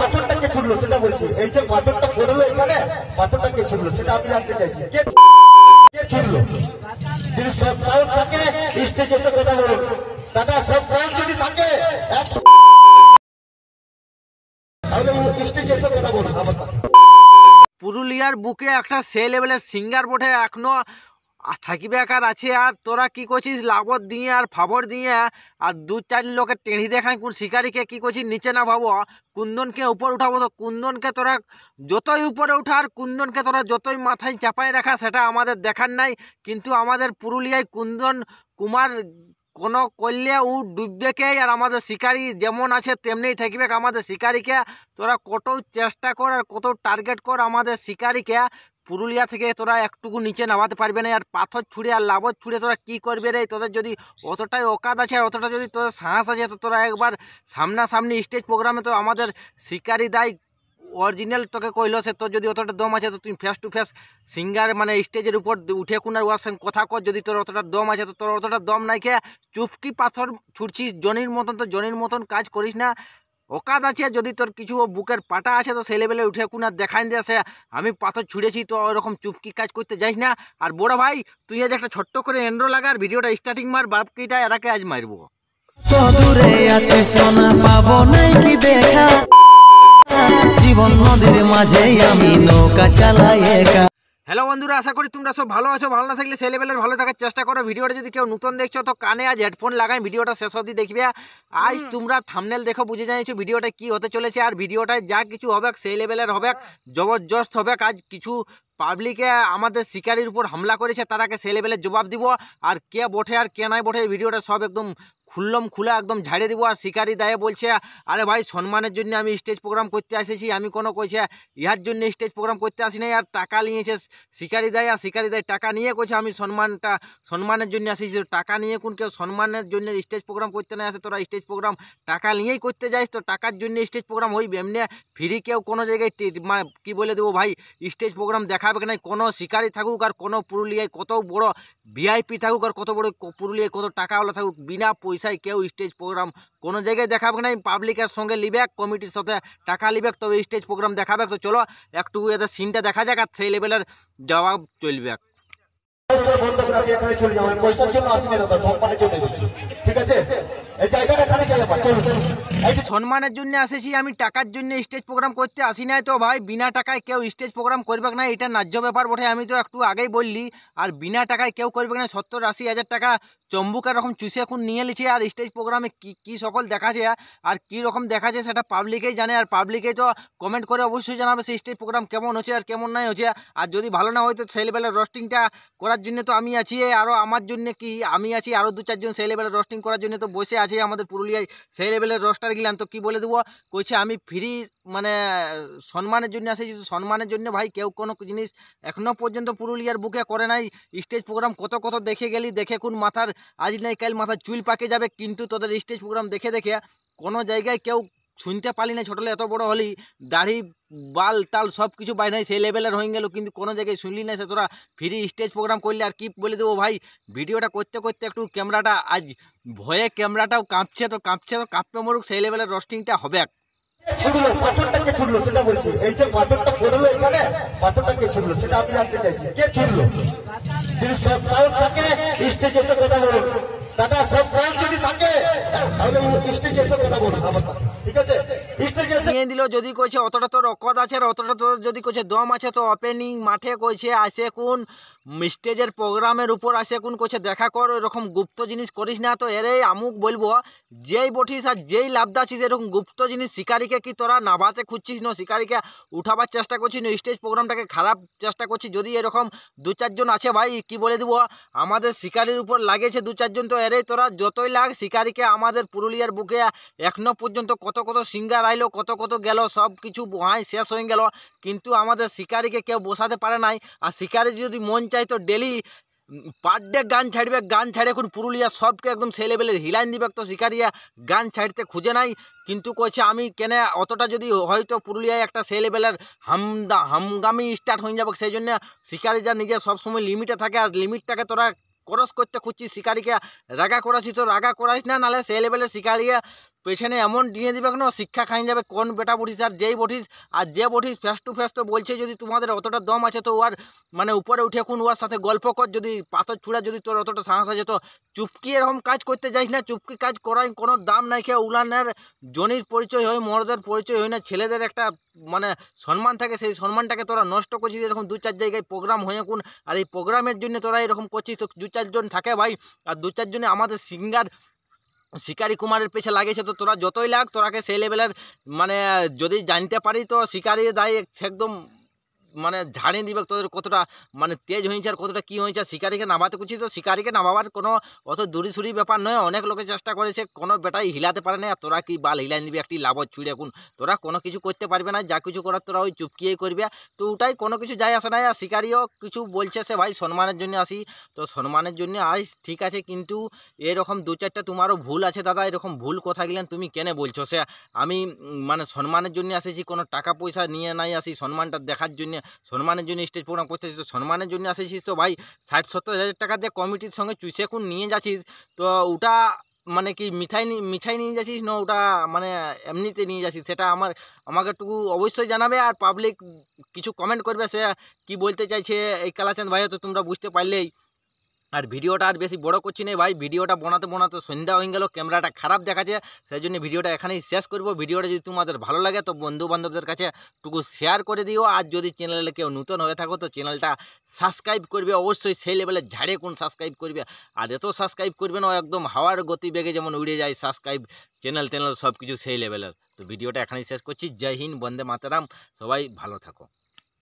পাথরটা কে ছুড়লো সেটা বলছি। এই যে পাথরটা পড়লো এখানে, পাথরটা কে ছুড়লো সেটা আমি জানতে চাইছি। কে ছুড়লো? যদি সব সাহস থাকে স্টেজে এসে কথা বলুন। দাদা সব সাহস যদি থাকে তাহলে স্টেজে এসে কথা বলুন আমার সাথে। পুরুলিয়ার বুকে একটা সে লেভেলের সিঙ্গার বটে এখনো থাকিবে একার আছে। আর তোরা কি করছিস লাগত দিয়ে আর ফাবর দিয়ে আর দু চার লোকের টেঁড়ি দেখায় কোন শিকারিকে কি করছিস নিচে না ভাবো কুন্দনকে উপর উঠাবো। তো কুন্দনকে তোরা যতই উপরে উঠা আর কুন্দনকে তোরা যতই মাথায় চাপায় রাখা সেটা আমাদের দেখার নাই। কিন্তু আমাদের পুরুলিয়ায় কুন্দন কুমার কোনো করলে ও ডুববেকে। আর আমাদের শিকারি যেমন আছে তেমনিই থাকবে। আমাদের শিকারিকে তোরা কত চেষ্টা কর আর কত টার্গেট কর, আমাদের শিকারিকে পুরুলিয়া থেকে তোরা একটুকু নিচে নামাতে পারবে না। আর পাথর ছুঁড়ে আর লাবত ছুঁড়ে তোরা কি করবে রে? তোদের যদি অতটাই অকাত আছে আর অতটা যদি তোদের সাহস আছে তো তোরা একবার সামনাসামনি স্টেজ প্রোগ্রামে তো আমাদের শিকারি দায় অরিজিনাল তোকে কইলো সে তোর যদি অতটা দম আছে তো তুই ফেস টু ফেস সিঙ্গার মানে স্টেজের উপর উঠে কোন আর ওর সঙ্গে কথা কর। যদি তোর অতটা দম আছে তো তোর অতটা দম নাই কে চুপকি পাথর ছুটছিস জনির মতন। তো জনির মতন কাজ করিস না। অকাত আছে যদি তোর কিছু বুকের পাটা আছে তো সেই লেভেলে উঠে কোন আর দেখাই দিয়ে আসে আমি পাথর ছুঁড়েছি তো ওরকম চুপকি কাজ করতে যাইস না। আর বড় ভাই তুই আজ একটা ছোট্ট করে এন্ড্রো লাগার ভিডিওটা স্টার্টিং মার বাপকিটা এরাকে আজ মারবো। দূরে আছে সোনা পাবো নাই কি দেখা, জীবন নদীর মাঝে আমি নৌকা চালাই একা। হ্যালো বন্ধুরা, আশা করি তোমরা সব ভালো আছো। ভালো না থাকলে সেই লেভেলের ভালো থাকার চেষ্টা করো। ভিডিওটা যদি কেউ নতুন দেখছো তো কানে আজ হেডফোন লাগাই ভিডিওটা শেষ অবধি দেখবে। আজ তোমরা থাম্বনেল দেখো বুঝে যাইছো ভিডিওটা কি হতে চলেছে। আর ভিডিওটায় যা কিছু হবে সেই লেভেলের হবে, জবরদস্ত হবে। আজ কিছু পাবলিকে আমাদের শিকারির উপর হামলা করেছে তারাকে সেই লেভেলের জবাব দিব। আর কে বটে আর কে নাই বটে ভিডিওটা সব একদম খুললাম খুলে একদম ঝাড়ে দিব। আর শিকারি দায়ে বলছে আরে ভাই সম্মানের জন্য আমি স্টেজ প্রোগ্রাম করতে আসেছি, আমি কোনো কইছে ইহার জন্য স্টেজ প্রোগ্রাম করতে আসি নাই। আর টাকা নিয়েছে শিকারি দায়, আর শিকারি দায় টাকা নিয়ে কইছে আমি সম্মানের জন্য আসিছি। টাকা নিয়ে কোন কেউ সম্মানের জন্য স্টেজ প্রোগ্রাম করতে না আসে। তোরা স্টেজ প্রোগ্রাম টাকা নিয়েই করতে যাইস তো টাকার জন্য স্টেজ প্রোগ্রাম হইবে। এমনি ফ্রি কেউ কোনো জায়গায় কি বলে দেবো ভাই স্টেজ প্রোগ্রাম দেখাবে নাই। কোনো শিকারি থাকুক আর কোনো পুরুলিয়ায় কত বড় ভিআইপি থাকুক আর কত বড় পুরুলিয়ায় কত টাকাওয়ালা থাকুক, বিনা পয়সায় কেউ স্টেজ প্রোগ্রাম কোনো জায়গায় দেখাবে নাই। পাবলিকের সঙ্গে লিবে কমিটির সাথে টাকা লিবে তবে স্টেজ প্রোগ্রাম দেখাবে। তো চলো একটু এদের সিনটা দেখা যাক আর সেই লেভেলের জবাব চলবে। বন্ধ করে আমি এখানে চলে যাবো। পয়সার জন্য আসিনি দাদা, সম্মানের জন্য। ঠিক আছে, এই জায়গাটা খালি যাই আমার। চলুন সম্মানের জন্য আসেছি আমি, টাকার জন্য স্টেজ প্রোগ্রাম করতে আসি নাই। তো ভাই বিনা টাকায় কেউ স্টেজ প্রোগ্রাম করবে না, এটা ন্যায্য ব্যাপার বটে। আমি তো একটু আগেই বললি। আর বিনা টাকায় কেউ করবে না। 70-80 হাজার টাকা চম্বুক এরকম চুষে এখন নিয়ে নিচ্ছে। আর স্টেজ প্রোগ্রামে কি সকল দেখাছে আর কি রকম দেখাচ্ছে সেটা পাবলিকেই জানে। আর পাবলিকেই তো কমেন্ট করে অবশ্যই জানাবে সেই স্টেজ প্রোগ্রাম কেমন হচ্ছে আর কেমন নাই হচ্ছে। আর যদি ভালো না হয় তো সেই লেভেলের রোস্টিংটা করার জন্য তো আমি আছি। আরও আমার জন্য কি আমি আছি, আরও 2-4 জন সেই লেভেলের রোস্টিং করার জন্য তো বসে আছে আমাদের পুরুলিয়ায় সেই লেভেলের রোস্টার গিলান। তো কি বলে দেবো কইছে আমি ফ্রি মানে সম্মানের জন্য আসেছি। সম্মানের জন্য ভাই কেউ কোনো জিনিস এখনো পর্যন্ত পুরুলিয়ার বুকে করে নাই। স্টেজ প্রোগ্রাম কত দেখে গেলি, দেখে কোন মাথার আজ নাই কাল মাথার চুল পাকে যাবে। কিন্তু তোদের স্টেজ প্রোগ্রাম দেখে কোনো জায়গায় কেউ শুনতে পারলি না। ছোটলে এত বড় হলি দাড়ি বাল তাল সব কিছু বাই নাই সেই লেভেলের হয়ে গেল, কিন্তু কোনো জায়গায় শুনলি না সে তোরা ফ্রি স্টেজ প্রোগ্রাম করলে। আর কি বলে দেবো ভাই ভিডিওটা করতে করতে একটু ক্যামেরাটা আজ ভয়ে ক্যামেরাটাও কাঁপছে। তো কাঁপতে মরুক সেই লেভেলের রোস্টিংটা হবে। ছুড়লো পাথরটা কে ছুড়লো সেটা বলছি। এই যে পাথরটা পড়লো এখানে, পাথরটা কে ছুড়লো সেটা আমি জানতে চাইছি। কে ছুড়লো? যদি সব সাহস থাকে স্টেজে এসে কথা বলুন। দাদা সব সাহস যদি থাকে তাহলে স্টেজে এসে কথা বলুন আমার সাথে। ঠিক আছে, স্টেজে এসে নিয়ে দিল। যদি কইছে অতটা তোর অকদ আছে আর অতটা তোর যদি কইছে দম আছে তো ওপেনিং মাঠে কইছে আসে কোন স্টেজের প্রোগ্রামের উপর আসে কোন কইছে দেখা কর, এরকম গুপ্ত জিনিস করিস না। তো এরে আমুক বলবো যেই বটিস আর যেই লাভদাছিস এরকম গুপ্ত জিনিস শিকারিকে কি তোরা নাভাতে খুঁজছিস না, শিকারিকে উঠাবার চেষ্টা করছিস না, স্টেজ প্রোগ্রামটাকে খারাপ চেষ্টা করছিস। যদি এরকম 2-4 জন আছে ভাই কি বলে দিব আমাদের শিকারির উপর লাগেছে 2-4 জন। তো এরে তোরা যতই লাগ শিকারিকে আমাদের পুরুলিয়ার বুকে এখনো পর্যন্ত কত সিঙ্গার আইলো কত গেল সব কিছু বহাই শেষ হয়ে গেল, কিন্তু আমাদের শিকারিকে কেউ বসাতে পারে নাই। আর শিকারি যদি মন চাই তো ডেলি পার ডে গান ছাড়বে, গান ছাড়ে এখন পুরুলিয়া সবকে একদম সেই লেভেলের হিলাইন দিবে। তো শিকারিয়া গান ছাড়তে খুঁজে নাই, কিন্তু কইছে আমি কেনে অতটা যদি হয়তো পুরুলিয়ায় একটা সেই লেভেলের হামগামি স্টার্ট হয়ে যাবে। সেই জন্য শিকারিরা নিজে সবসময় লিমিটে থাকে। আর লিমিটটাকে তোরা ক্রস করতে খুঁজছিস, শিকারিকে রাগা করাছিস তো রাগা করাইস না, নাহলে সেই লেভেলের শিকারিয়া পেছনে এমন দিয়ে দিবে কেন শিক্ষা খাই যাবে কোন বেটা বটিস আর যেই বটিস আর যে বটিস ফেস টু ফেস তো বলছে যদি তোমাদের অতটা দম আছে তো ওর মানে উপরে উঠে এখন ওর সাথে গল্প কর, যদি পাথর ছুঁড়া যদি তোর অতটা সাহস আছে তো চুপকি এরকম কাজ করতে যাইস না, চুপকি কাজ করার কোনো দাম নাই। খেয়ে উলানের জনির পরিচয় হয়, মর্দের পরিচয় হয় না, ছেলেদের একটা মানে সম্মান থাকে, সেই সম্মানটাকে তোরা নষ্ট করছিস এরকম 2-4 জায়গায় প্রোগ্রাম হয়ে কোন। আর এই প্রোগ্রামের জন্য তোরা এরকম করছিস, তো 2-4 জন থাকে ভাই, আর 2-4 জনে আমাদের সিঙ্গার শিকারি কুমারের পেছে লাগিয়েছে, তো তোরা যতই লাগ তোরাকে সেই লেভেলের মানে যদি জানতে পারি তো শিকারি দায় একদম মানে ঝাড়িয়ে দিবে তোদের কতটা মানে তেজ হয়েছে আর কতটা কী হয়েছে। শিকারিকে নামাতে করছি তো শিকারিকে নামাবার কোনো অত দূরি ব্যাপার নয়, অনেক লোকে চেষ্টা করেছে কোনো বেটাই হিলাতে পারে না। আর তোরা কি বাল হিলাই দিবি একটি লাভত ছুঁড়ে এখন, তোরা কোনো কিছু করতে পারবে না, যা কিছু করার তোরা ওই চুপকিয়েই করবে। তো ওটাই কোনো কিছু যায় আসে না। আর শিকারিও কিছু বলছে সে ভাই সম্মানের জন্য আসি, তো সম্মানের জন্য আস ঠিক আছে, কিন্তু এরকম 2-4টা তোমারও ভুল আছে দাদা, এরকম ভুল কথা গেলেন তুমি কেন বলছো? সে আমি মানে সম্মানের জন্য আসেছি, কোনো টাকা পয়সা নিয়ে নাই আসি, সম্মানটা দেখার জন্য, সম্মানের জন্য স্টেজ প্রোগ্রাম করতেছিস তো সম্মানের জন্য আসেছিস, তো ভাই 60-70 হাজার টাকা দিয়ে কমিটির সঙ্গে চুষে কোন নিয়ে যাচ্ছিস, তো ওটা মানে কি মিঠাই নিয়ে যাচ্ছিস না ওটা মানে এমনিতে নিয়ে যাচ্ছিস, সেটা আমাকে একটু অবশ্যই জানাবে। আর পাবলিক কিছু কমেন্ট করবে সে কি বলতে চাইছে এই কালাচাঁদ ভাই, তো তোমরা বুঝতে পারলেই। আর ভিডিওটা আর বেশি বড় করছি না ভাই, ভিডিওটা বানাতে সন্ধ্যা হয়ে গেল, ক্যামেরাটা খারাপ দেখাচ্ছে, সেই জন্য ভিডিওটা এখানেই শেষ করব। ভিডিওটা যদি তোমাদের ভালো লাগে তো বন্ধু বান্ধবদের কাছে টুকু শেয়ার করে দিও। আর যদি চ্যানেলে কেউ নতুন হয়ে থাকো তো চ্যানেলটা সাবস্ক্রাইব করবে অবশ্যই, সেই লেভেলে ঝাড়ে কোন সাবস্ক্রাইব করবে। আর এত সাবস্ক্রাইব করবে না একদম হাওয়ার গতি বেগে যেমন উড়ে যায় সাবস্ক্রাইব চ্যানেল সব কিছু সেই লেভেলের। তো ভিডিওটা এখানেই শেষ করছি। জয় হিন্দ, বন্দে মাতরম, সবাই ভালো থাকো।